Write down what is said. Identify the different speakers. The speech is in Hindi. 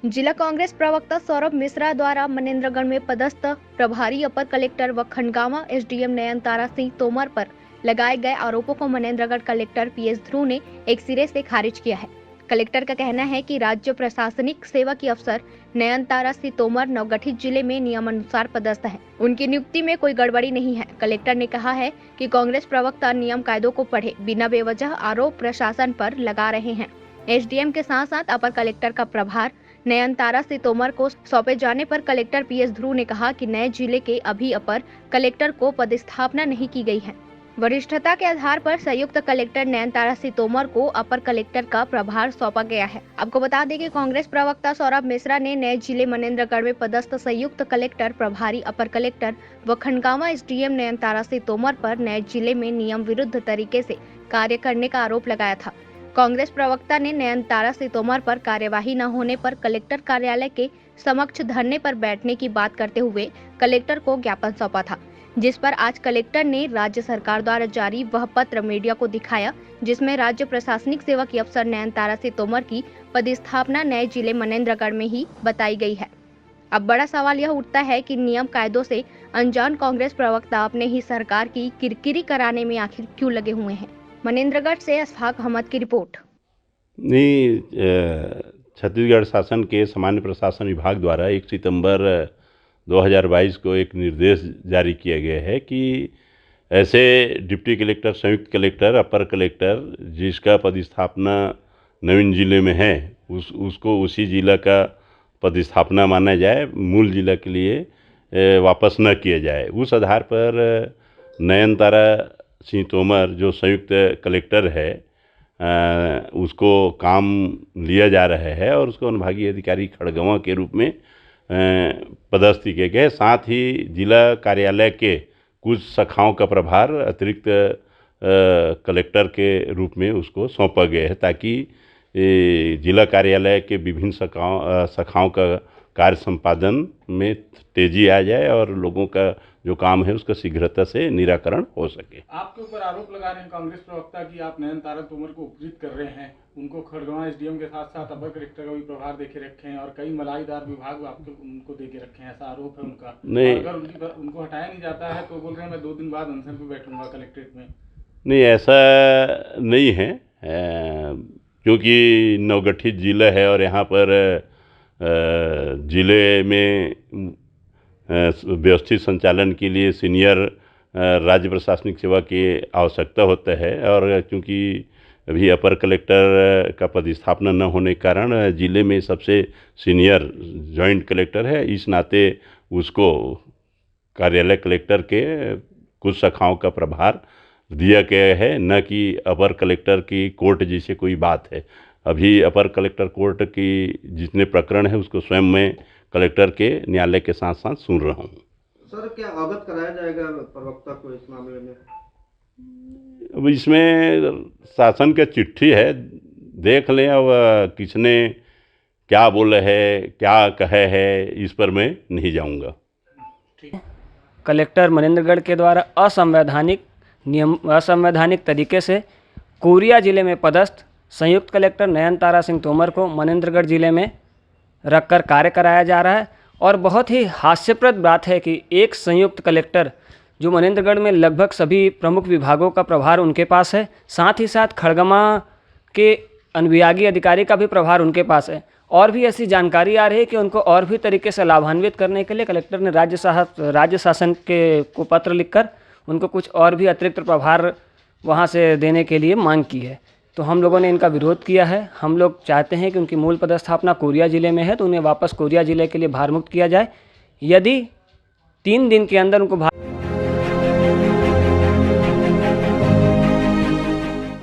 Speaker 1: जिला कांग्रेस प्रवक्ता सौरभ मिश्रा द्वारा मनेंद्रगढ़ में पदस्थ प्रभारी अपर कलेक्टर व खंडगामा एसडीएम नयनतारा सिंह तोमर पर लगाए गए आरोपों को मनेंद्रगढ़ कलेक्टर पीएस ध्रुव ने एक सिरे से खारिज किया है। कलेक्टर का कहना है कि राज्य प्रशासनिक सेवा की अफसर नयनतारा सिंह तोमर नवगठित जिले में नियमानुसार पदस्थ है। उनकी नियुक्ति में कोई गड़बड़ी नहीं है। कलेक्टर ने कहा है कि कांग्रेस प्रवक्ता नियम कायदों को पढ़े बिना बेवजह आरोप प्रशासन पर लगा रहे हैं। एसडीएम के साथ साथ अपर कलेक्टर का प्रभार नयनतारा सिंह तोमर को सौंपे जाने पर कलेक्टर पीएस ध्रुव ने कहा कि नए जिले के अभी अपर कलेक्टर को पदस्थापना नहीं की गई है। वरिष्ठता के आधार पर संयुक्त कलेक्टर नयनतारा सिंह तोमर को अपर कलेक्टर का प्रभार सौंपा गया है। आपको बता दें कि कांग्रेस प्रवक्ता सौरभ मिश्रा ने नए जिले मनेंद्रगढ़ में पदस्थ संयुक्त कलेक्टर प्रभारी अपर कलेक्टर व खंडगामा एसडीएम नयनतारा सिंह तोमर पर नए जिले में नियम विरुद्ध तरीके से कार्य करने का आरोप लगाया था। कांग्रेस प्रवक्ता ने नयनतारा सिंह तोमर पर कार्यवाही न होने पर कलेक्टर कार्यालय के समक्ष धरने पर बैठने की बात करते हुए कलेक्टर को ज्ञापन सौंपा था, जिस पर आज कलेक्टर ने राज्य सरकार द्वारा जारी वह पत्र मीडिया को दिखाया, जिसमें राज्य प्रशासनिक सेवा की अफसर नयनतारा सिंह तोमर की पदस्थापना नए जिले मनेंद्रगढ़ में ही बताई गई है। अब बड़ा सवाल यह उठता है कि नियम कायदों से अनजान कांग्रेस प्रवक्ता अपने ही सरकार की किरकिरी कराने में आखिर क्यों लगे हुए हैं। मनेंद्रगढ़ से अशफाक अहमद की रिपोर्ट।
Speaker 2: नहीं, छत्तीसगढ़ शासन के सामान्य प्रशासन विभाग द्वारा 1 सितंबर 2022 को एक निर्देश जारी किया गया है कि ऐसे डिप्टी कलेक्टर, संयुक्त कलेक्टर, अपर कलेक्टर जिसका पदस्थापना नवीन जिले में है उसको उसी जिला का पदस्थापना माना जाए, मूल जिला के लिए वापस न किया जाए। उस आधार पर नयनतारा सिंह तोमर जो संयुक्त कलेक्टर है उसको काम लिया जा रहा है और उसको अनुभागीय अधिकारी खड़गवां के रूप में पदस्थ किए गए। साथ ही जिला कार्यालय के कुछ शाखाओं का प्रभार अतिरिक्त कलेक्टर के रूप में उसको सौंपा गया है, ताकि जिला कार्यालय के विभिन्न शाखाओं का कार्य संपादन में तेजी आ जाए और लोगों का जो काम है उसका शीघ्रता से निराकरण हो सके।
Speaker 3: आपके ऊपर आरोप लगा रहे हैं कांग्रेस प्रवक्ता कि आप नयनतारा तोमर को उपकृत कर रहे हैं, उनको खड़गवां एसडीएम के साथ साथ अपर कलेक्टर का भी प्रभार देके रखे हैं और कई मलाईदार विभाग आपको उनको देके रखे हैं, ऐसा आरोप है उनका। नहीं, अगर उनको हटाया नहीं जाता है तो बोल रहे हैं मैं 2 दिन बाद अनशन पे बैठूंगा कलेक्ट्रेट में।
Speaker 2: नहीं, ऐसा नहीं है, क्योंकि नवगठित जिला है और यहाँ पर जिले में व्यवस्थित संचालन के लिए सीनियर राज्य प्रशासनिक सेवा की आवश्यकता होता है और क्योंकि अभी अपर कलेक्टर का पदस्थापना न होने के कारण जिले में सबसे सीनियर जॉइंट कलेक्टर है, इस नाते उसको कार्यालय कलेक्टर के कुछ शाखाओं का प्रभार दिया गया है, न कि अपर कलेक्टर की कोर्ट जैसे कोई बात है। अभी अपर कलेक्टर कोर्ट की जितने प्रकरण है उसको स्वयं मैं कलेक्टर के न्यायालय के साथ साथ सुन रहा हूँ।
Speaker 4: सर, क्या अवगत कराया जाएगा प्रवक्ता को इस मामले में?
Speaker 2: अब इसमें शासन का चिट्ठी है, देख लें। अब किसने क्या बोला है, क्या कहे है, इस पर मैं नहीं जाऊंगा।
Speaker 5: कलेक्टर मनेंद्रगढ़ के द्वारा असंवैधानिक तरीके से कोरिया जिले में पदस्थ संयुक्त कलेक्टर नयनतारा सिंह तोमर को मनेंद्रगढ़ जिले में रखकर कार्य कराया जा रहा है और बहुत ही हास्यप्रद बात है कि एक संयुक्त कलेक्टर जो मनेंद्रगढ़ में लगभग सभी प्रमुख विभागों का प्रभार उनके पास है, साथ ही साथ खड़गवां के अनुविभागीय अधिकारी का भी प्रभार उनके पास है। और भी ऐसी जानकारी आ रही है कि उनको और भी तरीके से लाभान्वित करने के लिए कलेक्टर ने राज्य शासन को पत्र लिखकर उनको कुछ और भी अतिरिक्त प्रभार वहाँ से देने के लिए मांग की है। तो हम लोगों ने इनका विरोध किया है। हम लोग चाहते हैं कि उनकी मूल पदस्थापना कोरिया जिले में है तो उन्हें वापस कोरिया जिले के लिए भारमुक्त किया जाए। यदि 3 दिन के अंदर उनको